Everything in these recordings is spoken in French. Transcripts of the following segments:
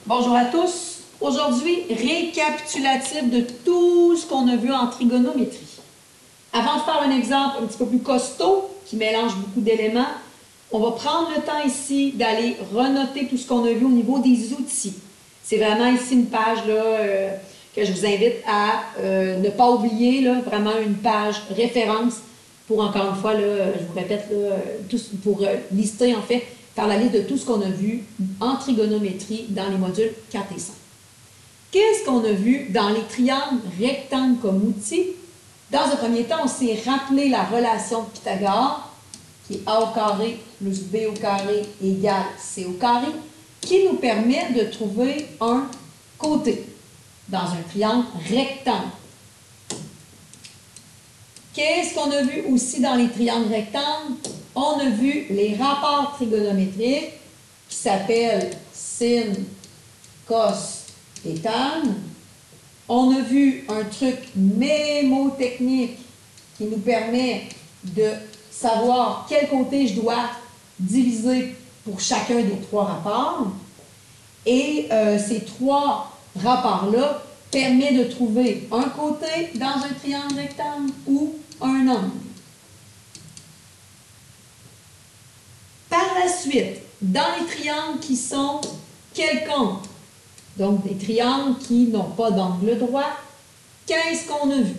Bonjour à tous. Aujourd'hui, récapitulatif de tout ce qu'on a vu en trigonométrie. Avant de faire un exemple un petit peu plus costaud, qui mélange beaucoup d'éléments, on va prendre le temps ici d'aller renoter tout ce qu'on a vu au niveau des outils. C'est vraiment ici une page là, que je vous invite à ne pas oublier, là, vraiment une page référence pour, encore une fois, là, je vous répète, là, pour lister en fait, faire la liste de tout ce qu'on a vu en trigonométrie dans les modules 4 et 5. Qu'est-ce qu'on a vu dans les triangles rectangles comme outil? Dans un premier temps, on s'est rappelé la relation de Pythagore, qui est A au carré plus B au carré égale C au carré, qui nous permet de trouver un côté dans un triangle rectangle. Qu'est-ce qu'on a vu aussi dans les triangles rectangles? On a vu les rapports trigonométriques qui s'appellent sin, cos et tan. On a vu un truc mémotechnique qui nous permet de savoir quel côté je dois diviser pour chacun des trois rapports. Et ces trois rapports-là permettent de trouver un côté dans un triangle rectangle ou un angle. Par la suite, dans les triangles qui sont quelconques, donc des triangles qui n'ont pas d'angle droit, qu'est-ce qu'on a vu?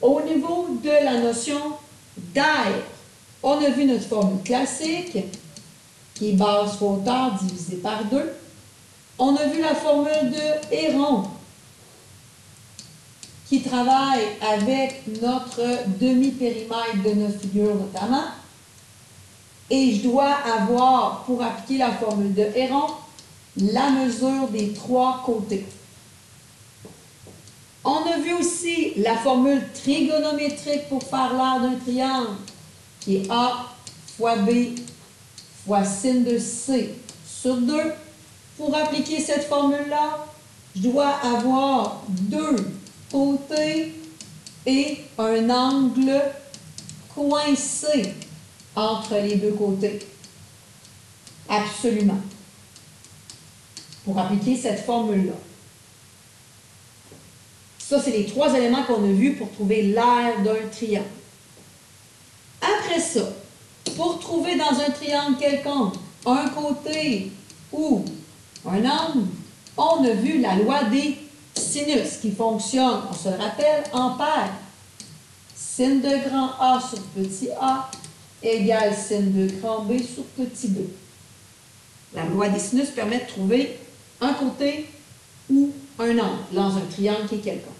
Au niveau de la notion d'aire, on a vu notre formule classique, qui est base fois hauteur divisé par 2. On a vu la formule de Héron, qui travaille avec notre demi-périmètre de notre figure notamment. Et je dois avoir, pour appliquer la formule de Héron, la mesure des trois côtés. On a vu aussi la formule trigonométrique pour faire l'aire d'un triangle, qui est A fois B fois sin de C sur 2. Pour appliquer cette formule-là, je dois avoir deux côtés et un angle coincé entre les deux côtés. Absolument. Pour appliquer cette formule-là. Ça, c'est les trois éléments qu'on a vus pour trouver l'aire d'un triangle. Après ça, pour trouver dans un triangle quelconque un côté ou un angle, on a vu la loi des sinus qui fonctionne, on se le rappelle, en paire. Sin de grand A sur petit a égale sin de grand B sur petit b. La loi des sinus permet de trouver un côté ou un angle dans un triangle qui est quelconque.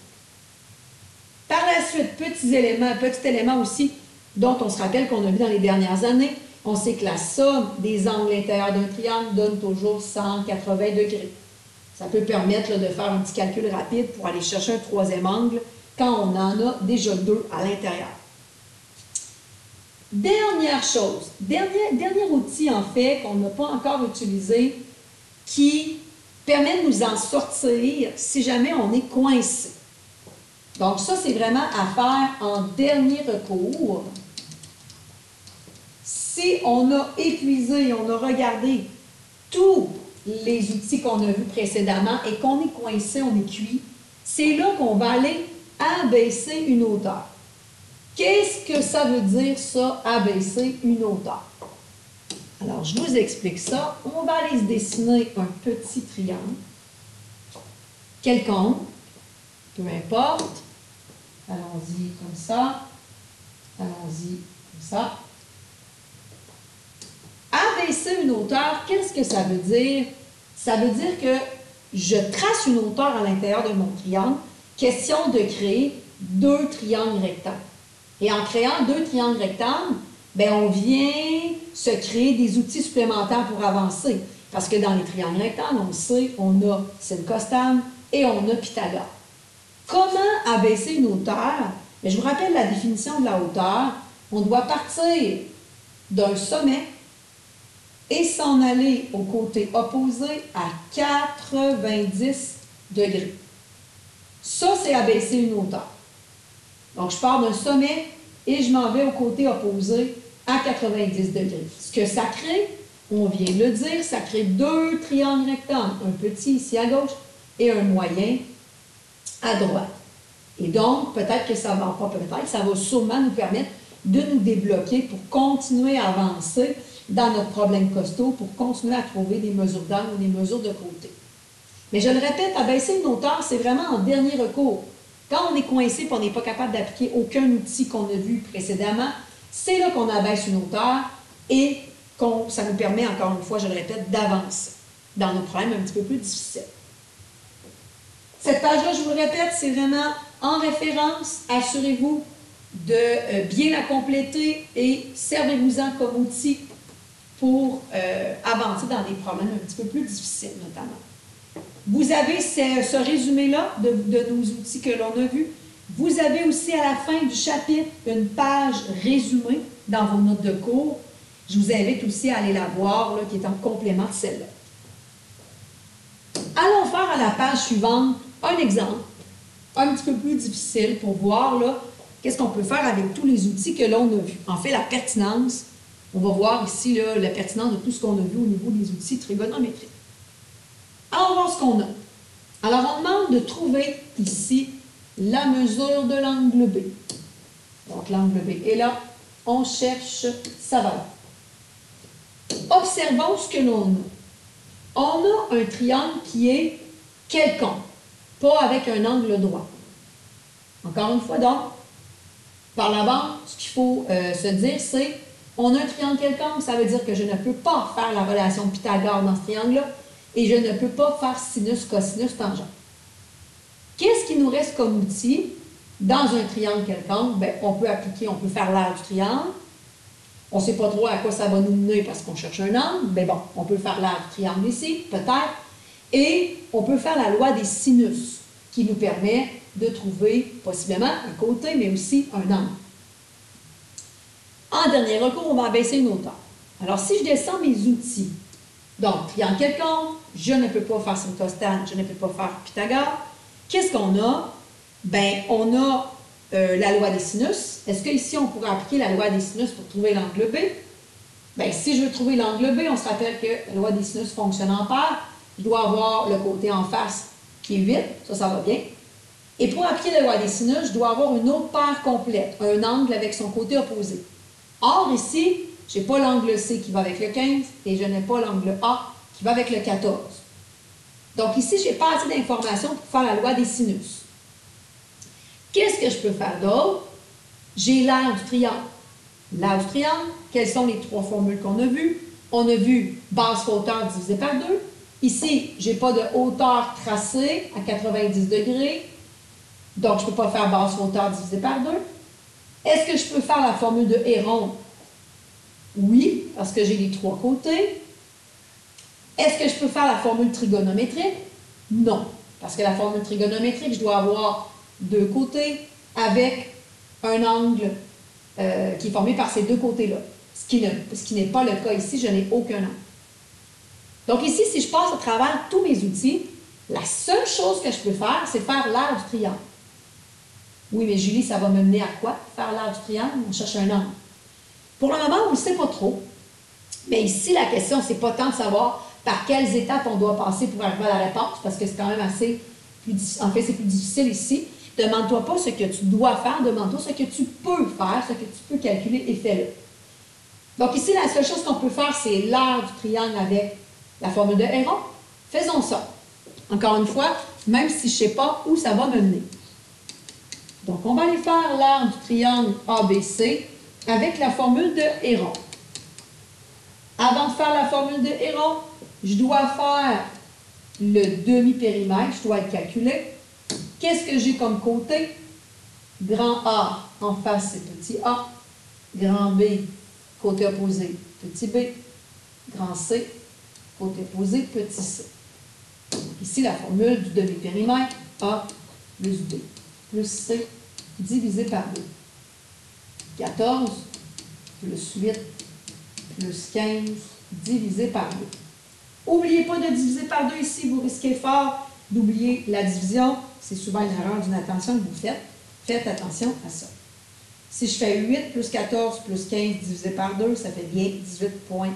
Par la suite, petit élément aussi dont on se rappelle qu'on a vu dans les dernières années, on sait que la somme des angles intérieurs d'un triangle donne toujours 180 degrés. Ça peut permettre là, de faire un petit calcul rapide pour aller chercher un troisième angle quand on en a déjà deux à l'intérieur. Dernière chose, dernier outil en fait qu'on n'a pas encore utilisé qui permet de nous en sortir si jamais on est coincé. Donc ça, c'est vraiment à faire en dernier recours. Si on a épuisé, on a regardé tous les outils qu'on a vus précédemment et qu'on est coincé, on est cuit, c'est là qu'on va aller abaisser une hauteur. Qu'est-ce que ça veut dire, ça, abaisser une hauteur? Alors, je vous explique ça. On va aller se dessiner un petit triangle, quelconque, peu importe. Allons-y comme ça. Allons-y comme ça. Abaisser une hauteur, qu'est-ce que ça veut dire? Ça veut dire que je trace une hauteur à l'intérieur de mon triangle. Question de créer deux triangles rectangles. Et en créant deux triangles rectangles, bien, on vient se créer des outils supplémentaires pour avancer. Parce que dans les triangles rectangles, on sait, on a sin, cos, tan et on a Pythagore. Comment abaisser une hauteur? Bien, je vous rappelle la définition de la hauteur. On doit partir d'un sommet et s'en aller au côté opposé à 90 degrés. Ça, c'est abaisser une hauteur. Donc, je pars d'un sommet et je m'en vais au côté opposé à 90 degrés. Ce que ça crée, on vient de le dire, ça crée deux triangles rectangles, un petit ici à gauche et un moyen à droite. Et donc, peut-être que ça va, pas peut-être, ça va sûrement nous permettre de nous débloquer pour continuer à avancer dans notre problème costaud, pour continuer à trouver des mesures d'angle ou des mesures de côté. Mais je le répète, abaisser une hauteur, c'est vraiment en dernier recours. Quand on est coincé et on n'est pas capable d'appliquer aucun outil qu'on a vu précédemment, c'est là qu'on abaisse une hauteur et ça nous permet, encore une fois, je le répète, d'avancer dans nos problèmes un petit peu plus difficiles. Cette page-là, je vous le répète, c'est vraiment en référence. Assurez-vous de bien la compléter et servez-vous-en comme outil pour avancer dans des problèmes un petit peu plus difficiles, notamment. Vous avez ce résumé-là de nos outils que l'on a vus. Vous avez aussi à la fin du chapitre une page résumée dans vos notes de cours. Je vous invite aussi à aller la voir, là, qui est en complément de celle-là. Allons faire à la page suivante un exemple un petit peu plus difficile pour voir là qu'est-ce qu'on peut faire avec tous les outils que l'on a vus. En fait, la pertinence, on va voir ici là, la pertinence de tout ce qu'on a vu au niveau des outils trigonométriques. Alors, on va voir ce qu'on a. Alors, on demande de trouver ici la mesure de l'angle B. Donc, l'angle B est là. On cherche sa valeur. Observons ce que l'on a. On a un triangle qui est quelconque, pas avec un angle droit. Encore une fois, donc, par la bande, ce qu'il faut se dire, c'est on a un triangle quelconque, ça veut dire que je ne peux pas faire la relation de Pythagore dans ce triangle-là et je ne peux pas faire sinus, cosinus, tangente. Qu'est-ce qui nous reste comme outil dans un triangle quelconque? Bien, on peut faire l'aire du triangle. On ne sait pas trop à quoi ça va nous mener parce qu'on cherche un angle, mais bon, on peut faire l'aire du triangle ici, peut-être. Et on peut faire la loi des sinus, qui nous permet de trouver possiblement un côté, mais aussi un angle. En dernier recours, on va abaisser une hauteur. Alors, si je descends mes outils, donc triangle quelconque, je ne peux pas faire syncostane, je ne peux pas faire Pythagore, qu'est-ce qu'on a? Bien, on a la loi des sinus. Est-ce qu'ici, on pourrait appliquer la loi des sinus pour trouver l'angle B? Bien, si je veux trouver l'angle B, on se rappelle que la loi des sinus fonctionne en paire. Je dois avoir le côté en face qui est 8, ça va bien. Et pour appliquer la loi des sinus, je dois avoir une autre paire complète, un angle avec son côté opposé. Or, ici, je n'ai pas l'angle C qui va avec le 15 et je n'ai pas l'angle A qui va avec le 14. Donc ici, je n'ai pas assez d'informations pour faire la loi des sinus. Qu'est-ce que je peux faire d'autre? J'ai l'aire du triangle. L'aire du triangle, quelles sont les trois formules qu'on a vues? On a vu base fois hauteur divisé par 2. Ici, je n'ai pas de hauteur tracée à 90 degrés. Donc, je ne peux pas faire base fois hauteur divisé par 2. Est-ce que je peux faire la formule de Héron? Oui, parce que j'ai les trois côtés. Est-ce que je peux faire la formule trigonométrique? Non, parce que la formule trigonométrique, je dois avoir deux côtés avec un angle qui est formé par ces deux côtés-là. Ce qui n'est pas le cas ici, je n'ai aucun angle. Donc ici, si je passe à travers tous mes outils, la seule chose que je peux faire, c'est faire l'aire du triangle. Oui, mais Julie, ça va me mener à quoi? Faire l'aire du triangle, on cherche un angle. Pour le moment, on ne le sait pas trop. Mais ici, la question, c'est pas tant de savoir par quelles étapes on doit passer pour arriver à la réponse, parce que c'est quand même assez plus difficile. En fait, c'est plus difficile ici. Demande-toi pas ce que tu dois faire, demande-toi ce que tu peux faire, ce que tu peux calculer et fais-le. Donc ici, la seule chose qu'on peut faire, c'est l'aire du triangle avec la formule de Héron. Faisons ça. Encore une fois, même si je ne sais pas où ça va me mener. Donc, on va aller faire l'aire du triangle ABC avec la formule de Héron. Avant de faire la formule de Héron, je dois faire le demi-périmètre, je dois le calculer. Qu'est-ce que j'ai comme côté? Grand A en face, c'est petit a. Grand B, côté opposé, petit b. Grand C, côté opposé, petit c. Donc, ici, la formule du demi-périmètre, A plus B plus C divisé par 2. 14 plus 8 plus 15 divisé par 2. N'oubliez pas de diviser par 2 ici, vous risquez fort d'oublier la division. C'est souvent une erreur d'une attention que vous faites. Faites attention à ça. Si je fais 8 plus 14 plus 15 divisé par 2, ça fait bien 18,5.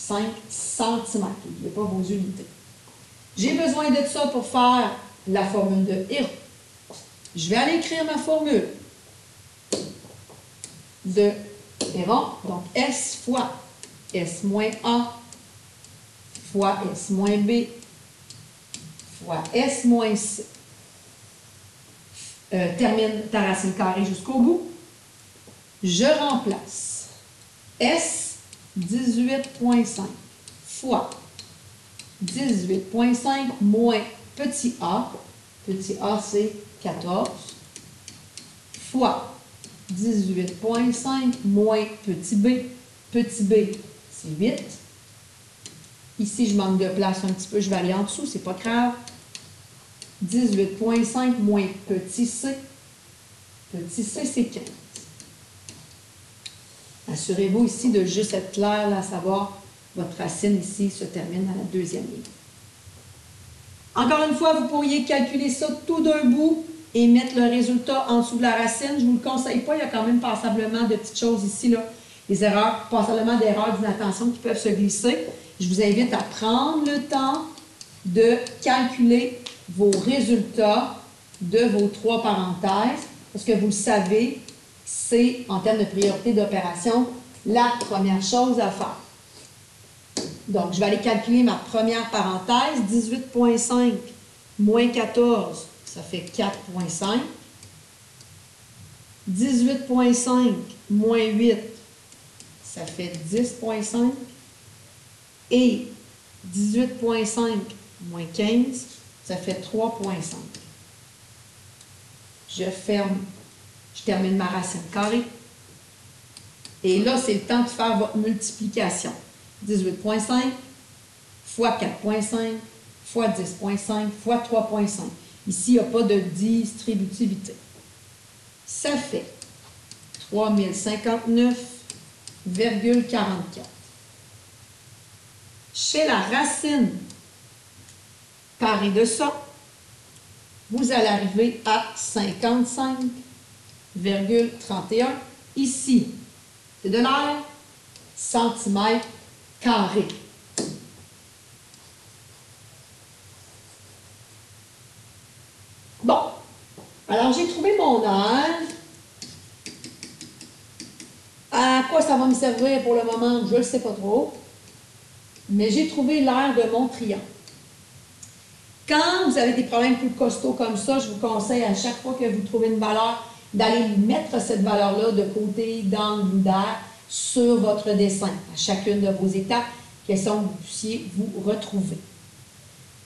5 cm. N'oubliez pas vos unités. J'ai besoin de ça pour faire la formule de Héron. Je vais aller écrire ma formule de Héron. Donc, S fois S moins A fois S moins B fois S moins C. Termine ta racine carrée jusqu'au bout. Je remplace S 18,5 fois 18,5 moins petit a c'est 14, fois 18,5 moins petit b c'est 8. Ici, je manque de place un petit peu, je vais aller en dessous, c'est pas grave. 18,5 moins petit c c'est 15. Assurez-vous ici de juste être clair, là, à savoir, votre racine ici se termine à la deuxième ligne. Encore une fois, vous pourriez calculer ça tout d'un bout et mettre le résultat en dessous de la racine. Je ne vous le conseille pas, il y a quand même passablement de petites choses ici, là, des erreurs, passablement d'erreurs d'inattention qui peuvent se glisser. Je vous invite à prendre le temps de calculer vos résultats de vos 3 parenthèses, parce que vous le savez, c'est, en termes de priorité d'opération, la première chose à faire. Donc, je vais aller calculer ma première parenthèse. 18,5 moins 14, ça fait 4,5. 18,5 moins 8, ça fait 10,5. Et 18,5 moins 15, ça fait 3,5. Je ferme, je termine ma racine carrée. Et là, c'est le temps de faire votre multiplication. 18,5 fois 4,5 fois 10,5 fois 3,5. Ici, il n'y a pas de distributivité. Ça fait 3059,44. Chez la racine carrée de ça, vous allez arriver à 55,31. Ici, c'est de l'air, centimètre carré. Bon, alors j'ai trouvé mon air. À quoi ça va me servir pour le moment, je ne le sais pas trop. Mais j'ai trouvé l'air de mon triangle. Quand vous avez des problèmes plus costauds comme ça, je vous conseille à chaque fois que vous trouvez une valeur, d'aller mettre cette valeur-là de côté, d'angle ou d'air sur votre dessin, à chacune de vos étapes, question que vous puissiez vous retrouver.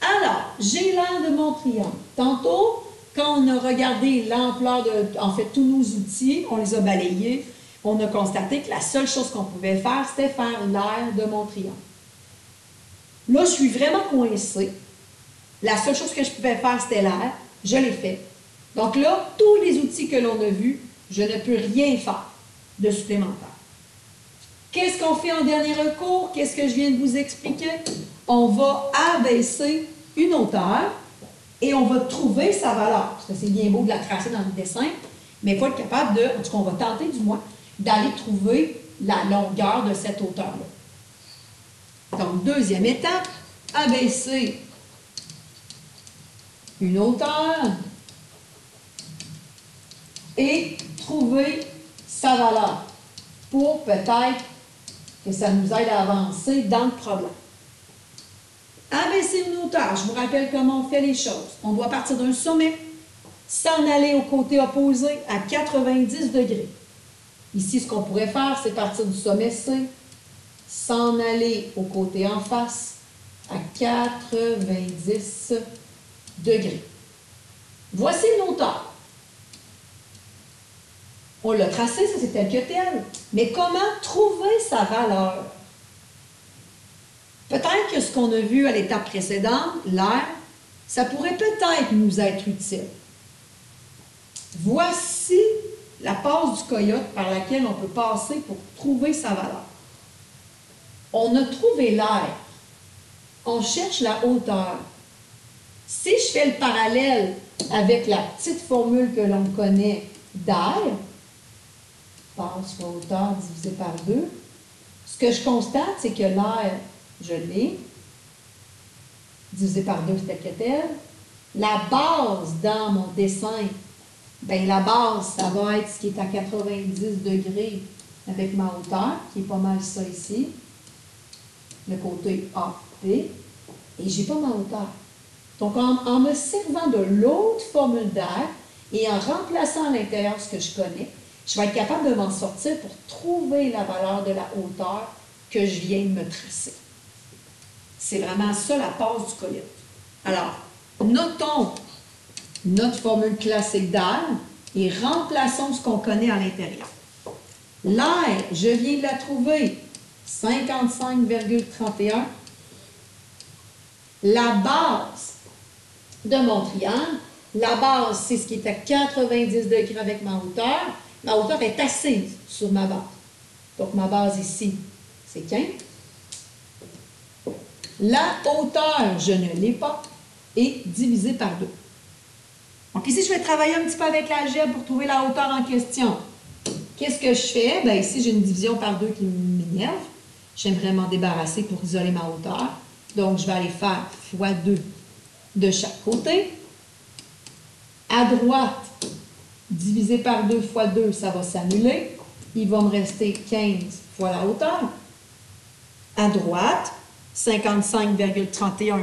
Alors, j'ai l'air de mon triangle. Tantôt, quand on a regardé l'ampleur de, en fait, tous nos outils, on les a balayés, on a constaté que la seule chose qu'on pouvait faire, c'était faire l'air de mon triangle. Là, je suis vraiment coincée. La seule chose que je pouvais faire, c'était l'air. Je l'ai fait. Donc là, tous les outils que l'on a vus, je ne peux rien faire de supplémentaire. Qu'est-ce qu'on fait en dernier recours? Qu'est-ce que je viens de vous expliquer? On va abaisser une hauteur et on va trouver sa valeur. Parce que c'est bien beau de la tracer dans le dessin, mais il faut être capable de, en tout cas, on va tenter du moins, d'aller trouver la longueur de cette hauteur-là. Donc, deuxième étape, abaisser une hauteur et trouver sa valeur pour peut-être que ça nous aide à avancer dans le problème. Abaisser une hauteur, je vous rappelle comment on fait les choses. On doit partir d'un sommet, s'en aller au côté opposé à 90 degrés. Ici, ce qu'on pourrait faire, c'est partir du sommet C, s'en aller au côté en face à 90 degrés. Voici une hauteur. On l'a tracé, ça c'est tel que tel. Mais comment trouver sa valeur? Peut-être que ce qu'on a vu à l'étape précédente, l'air, ça pourrait peut-être nous être utile. Voici la passe du coyote par laquelle on peut passer pour trouver sa valeur. On a trouvé l'air. On cherche la hauteur. Si je fais le parallèle avec la petite formule que l'on connaît d'air, passe fois hauteur divisé par 2, Ce que je constate, c'est que l'air, je l'ai, divisé par 2, c'est tel que tel. La base dans mon dessin, bien la base, ça va être ce qui est à 90 degrés avec ma hauteur, qui est pas mal ça ici. Le côté A, B. Et j'ai pas ma hauteur. Donc, en me servant de l'autre formule d'air et en remplaçant à l'intérieur ce que je connais, je vais être capable de m'en sortir pour trouver la valeur de la hauteur que je viens de me tracer. C'est vraiment ça la base du collier. Alors, notons notre formule classique d'air et remplaçons ce qu'on connaît à l'intérieur. L'air, je viens de la trouver, 55,31. La base de mon triangle, la base, c'est ce qui est à 90 degrés avec ma hauteur. Ma hauteur est assise sur ma base. Donc, ma base ici, c'est 15. La hauteur, je ne l'ai pas, est divisée par 2. Donc, ici, je vais travailler un petit peu avec l'algèbre pour trouver la hauteur en question. Qu'est-ce que je fais? Bien, ici, j'ai une division par 2 qui m'énerve. J'aimerais m'en débarrasser pour isoler ma hauteur. Donc, je vais aller faire fois 2 de chaque côté. À droite, divisé par 2 fois 2, ça va s'annuler. Il va me rester 15 fois la hauteur. À droite, 55,31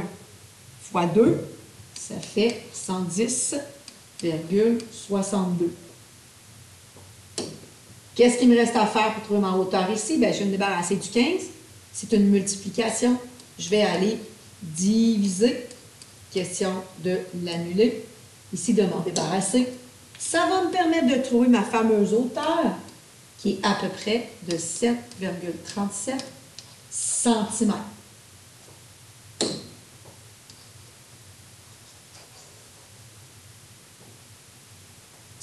fois 2, ça fait 110,62. Qu'est-ce qu'il me reste à faire pour trouver ma hauteur ici? Bien, je vais me débarrasser du 15. C'est une multiplication. Je vais aller diviser. Question de l'annuler. Ici, de m'en débarrasser. Ça va me permettre de trouver ma fameuse hauteur, qui est à peu près de 7,37 cm.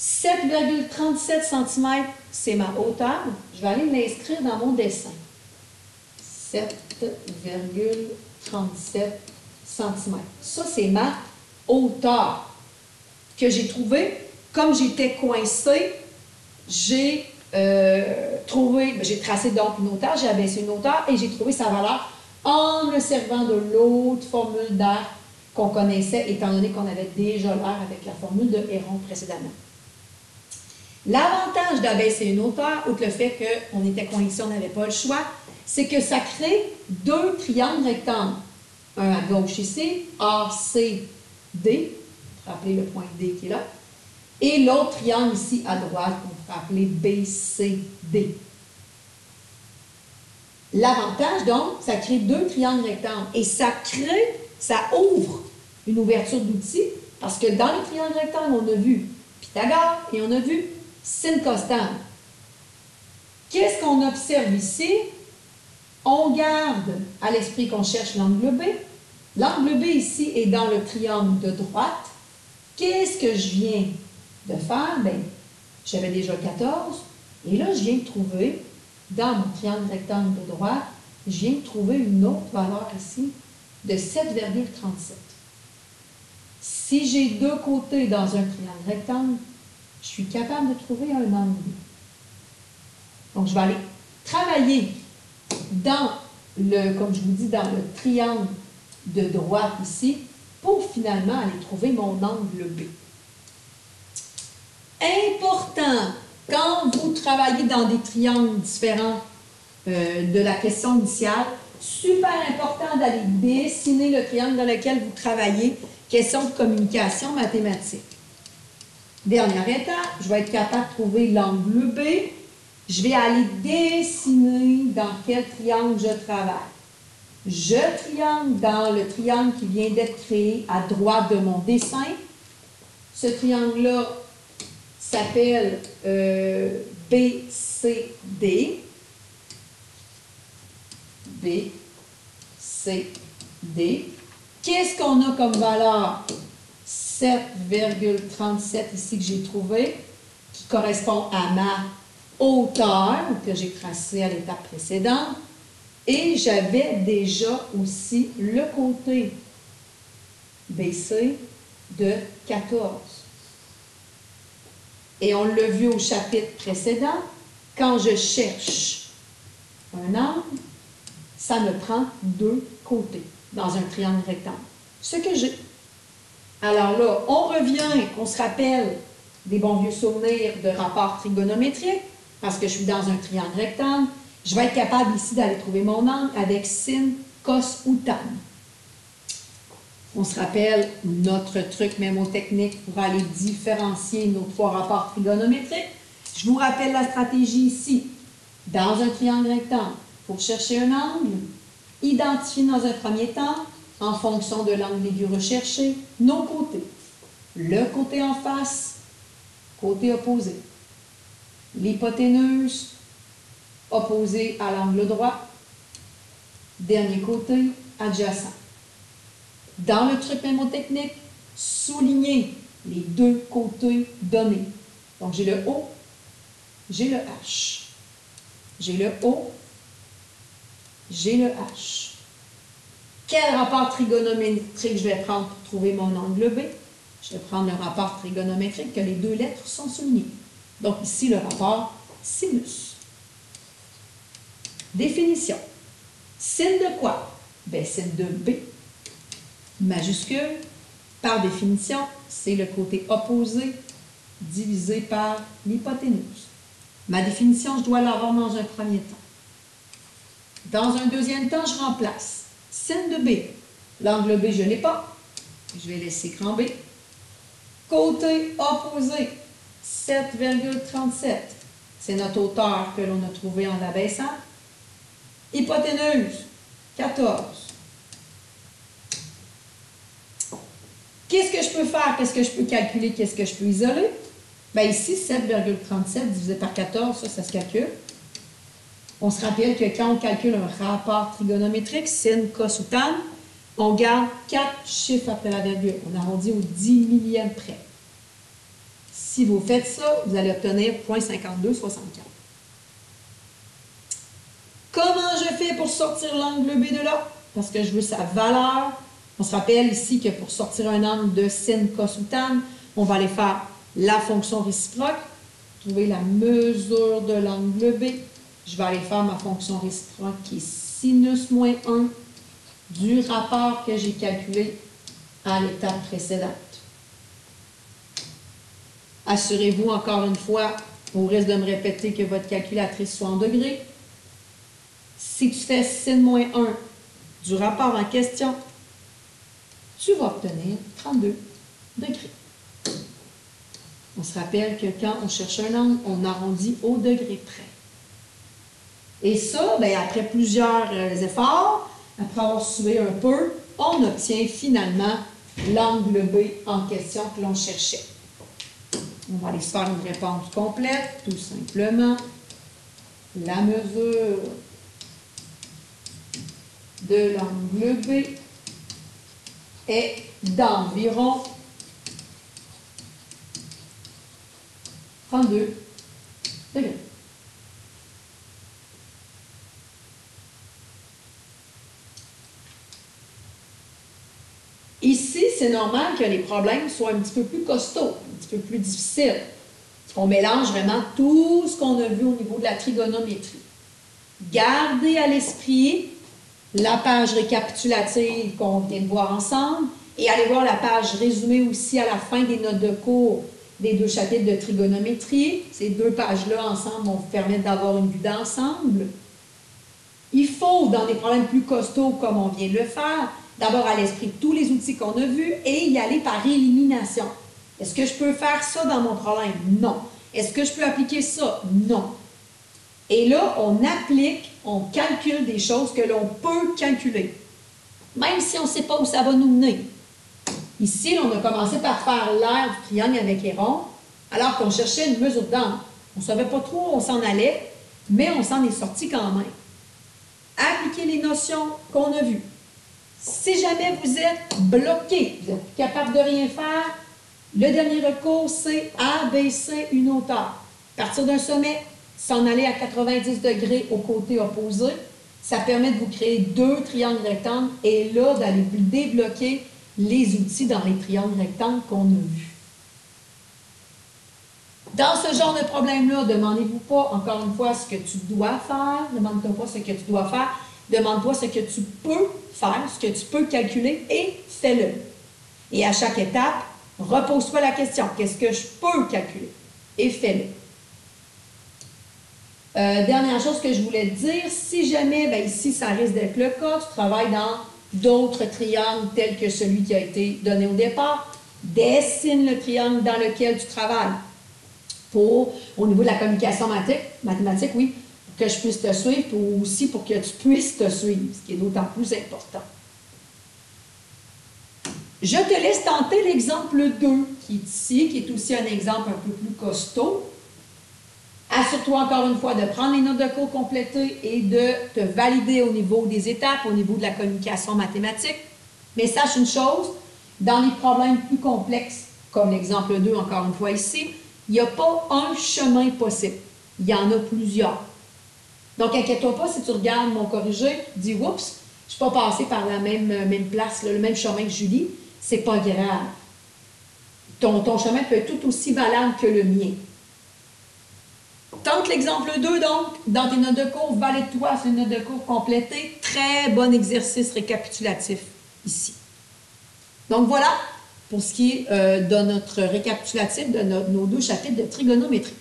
« 7,37 cm, c'est ma hauteur. Je vais aller l'inscrire dans mon dessin. 7,37 cm. Ça, c'est ma hauteur que j'ai trouvée. Comme j'étais coincée, j'ai tracé donc une hauteur, j'ai abaissé une hauteur et j'ai trouvé sa valeur en me servant de l'autre formule d'air qu'on connaissait, étant donné qu'on avait déjà l'air avec la formule de Héron précédemment. L'avantage d'abaisser une hauteur, outre le fait qu'on était coincé, on n'avait pas le choix, c'est que ça crée deux triangles rectangles. Un à gauche ici, ACD, on peut appeler le point D qui est là, et l'autre triangle ici à droite, qu'on peut appeler BCD. L'avantage, donc, ça crée deux triangles rectangles et ça ouvre une ouverture d'outils parce que dans les triangles rectangles, on a vu Pythagore et on a vu sin costan. Qu'est-ce qu'on observe ici? On garde à l'esprit qu'on cherche l'angle B. L'angle B ici est dans le triangle de droite. Qu'est-ce que je viens de faire? Bien, j'avais déjà 14. Et là, je viens de trouver, dans mon triangle rectangle de droite, je viens de trouver une autre valeur ici de 7,37. Si j'ai deux côtés dans un triangle rectangle, je suis capable de trouver un angle B. Donc, je vais aller travailler dans le, comme je vous dis, dans le triangle de droite ici, pour finalement aller trouver mon angle B. Important, quand vous travaillez dans des triangles différents de la question initiale, super important d'aller dessiner le triangle dans lequel vous travaillez, question de communication mathématique. Dernière étape, je vais être capable de trouver l'angle B. Je vais aller dessiner dans quel triangle je travaille. Je triangle dans le triangle qui vient d'être créé à droite de mon dessin. Ce triangle-là s'appelle BCD. BCD. Qu'est-ce qu'on a comme valeur? 7,37 ici que j'ai trouvé, qui correspond à ma hauteur que j'ai tracée à l'étape précédente. Et j'avais déjà aussi le côté BC de 14. Et on l'a vu au chapitre précédent, quand je cherche un angle, ça me prend deux côtés dans un triangle rectangle. Ce que j'ai. Alors là, on revient, on se rappelle des bons vieux souvenirs de rapports trigonométriques, parce que je suis dans un triangle rectangle. Je vais être capable ici d'aller trouver mon angle avec sin, cos ou tan. On se rappelle notre truc mémotechnique pour aller différencier nos trois rapports trigonométriques. Je vous rappelle la stratégie ici. Dans un triangle rectangle, pour chercher un angle, identifier dans un premier temps, en fonction de l'angle aigu recherché, nos côtés. Le côté en face, côté opposé. L'hypoténuse opposée à l'angle droit. Dernier côté, adjacent. Dans le truc mémotechnique, souligner les deux côtés donnés. Donc, j'ai le O, j'ai le H. J'ai le O, j'ai le H. Quel rapport trigonométrique je vais prendre pour trouver mon angle B? Je vais prendre le rapport trigonométrique que les deux lettres sont soulignées. Donc, ici, le rapport sinus. Définition. Sin de quoi? Bien, sin de B. Majuscule, par définition, c'est le côté opposé divisé par l'hypoténuse. Ma définition, je dois l'avoir dans un premier temps. Dans un deuxième temps, je remplace. Sin de B. L'angle B, je ne l'ai pas. Je vais laisser écran B. Côté opposé, 7,37. C'est notre hauteur que l'on a trouvée en l'abaissant. Hypoténuse, 14. Qu'est-ce que je peux faire? Qu'est-ce que je peux calculer? Qu'est-ce que je peux isoler? Bien ici, 7,37 divisé par 14, ça se calcule. On se rappelle que quand on calcule un rapport trigonométrique, sin, cos ou tan, on garde 4 chiffres après la virgule. On arrondit au 10 millième près. Si vous faites ça, vous allez obtenir 0,5264. Comment je fais pour sortir l'angle B de là? Parce que je veux sa valeur. On se rappelle ici que pour sortir un angle de sin, cos ou tan, on va aller faire la fonction réciproque, trouver la mesure de l'angle B. Je vais aller faire ma fonction réciproque qui est sinus moins 1 du rapport que j'ai calculé à l'étape précédente. Assurez-vous encore une fois, au risque de me répéter, que votre calculatrice soit en degrés. Si tu fais sin moins 1 du rapport en question, tu vas obtenir 32 degrés. On se rappelle que quand on cherche un angle, on arrondit au degré près. Et ça, bien, après plusieurs efforts, après avoir suivi un peu, on obtient finalement l'angle B en question que l'on cherchait. On va aller se faire une réponse complète, tout simplement. La mesure de l'angle B est d'environ 32 degrés. Ici, c'est normal que les problèmes soient un petit peu plus costauds, un petit peu plus difficiles. Parce qu'on mélange vraiment tout ce qu'on a vu au niveau de la trigonométrie. Gardez à l'esprit la page récapitulative qu'on vient de voir ensemble et allez voir la page résumée aussi à la fin des notes de cours des deux chapitres de trigonométrie. Ces deux pages-là ensemble vont vous permettre d'avoir une vue d'ensemble. Il faut, dans des problèmes plus costauds comme on vient de le faire, d'abord à l'esprit tous les outils qu'on a vus et y aller par élimination. Est-ce que je peux faire ça dans mon problème? Non. Est-ce que je peux appliquer ça? Non. Et là, on applique, on calcule des choses que l'on peut calculer, même si on ne sait pas où ça va nous mener. Ici, on a commencé par faire l'aire du triangle avec les ronds, alors qu'on cherchait une mesure d'angle. On ne savait pas trop où on s'en allait, mais on s'en est sorti quand même. Appliquez les notions qu'on a vues. Si jamais vous êtes bloqué, vous n'êtes plus capable de rien faire, le dernier recours, c'est abaisser une hauteur. À partir d'un sommet, s'en aller à 90 degrés au côté opposé, ça permet de vous créer deux triangles rectangles et là, d'aller débloquer les outils dans les triangles rectangles qu'on a vus. Dans ce genre de problème-là, demandez-vous pas, encore une fois, ce que tu dois faire. Demande-toi pas ce que tu dois faire. Demande-toi ce que tu peux faire, ce que tu peux calculer et fais-le. Et à chaque étape, repose-toi la question, qu'est-ce que je peux calculer? Et fais-le. Dernière chose que je voulais te dire, si jamais, bien ici, ça risque d'être le cas, tu travailles dans d'autres triangles tels que celui qui a été donné au départ, dessine le triangle dans lequel tu travailles. Au niveau de la communication mathématique, oui, pour que je puisse te suivre, pour aussi pour que tu puisses te suivre, ce qui est d'autant plus important. Je te laisse tenter l'exemple 2 qui est ici, qui est aussi un exemple un peu plus costaud. Assure-toi encore une fois de prendre les notes de cours complétées et de te valider au niveau des étapes, au niveau de la communication mathématique. Mais sache une chose, dans les problèmes plus complexes, comme l'exemple 2 encore une fois ici, il n'y a pas un chemin possible. Il y en a plusieurs. Donc, inquiète-toi pas si tu regardes mon corrigé, tu dis « Oups, je ne suis pas passé par la même place, le même chemin que Julie. » C'est pas grave. Ton chemin peut être tout aussi valable que le mien. Tente l'exemple 2, donc, dans tes notes de cours, valide-toi sur une note de cours complétée. Très bon exercice récapitulatif ici. Donc, voilà pour ce qui est de notre récapitulatif de nos 2 chapitres de trigonométrie.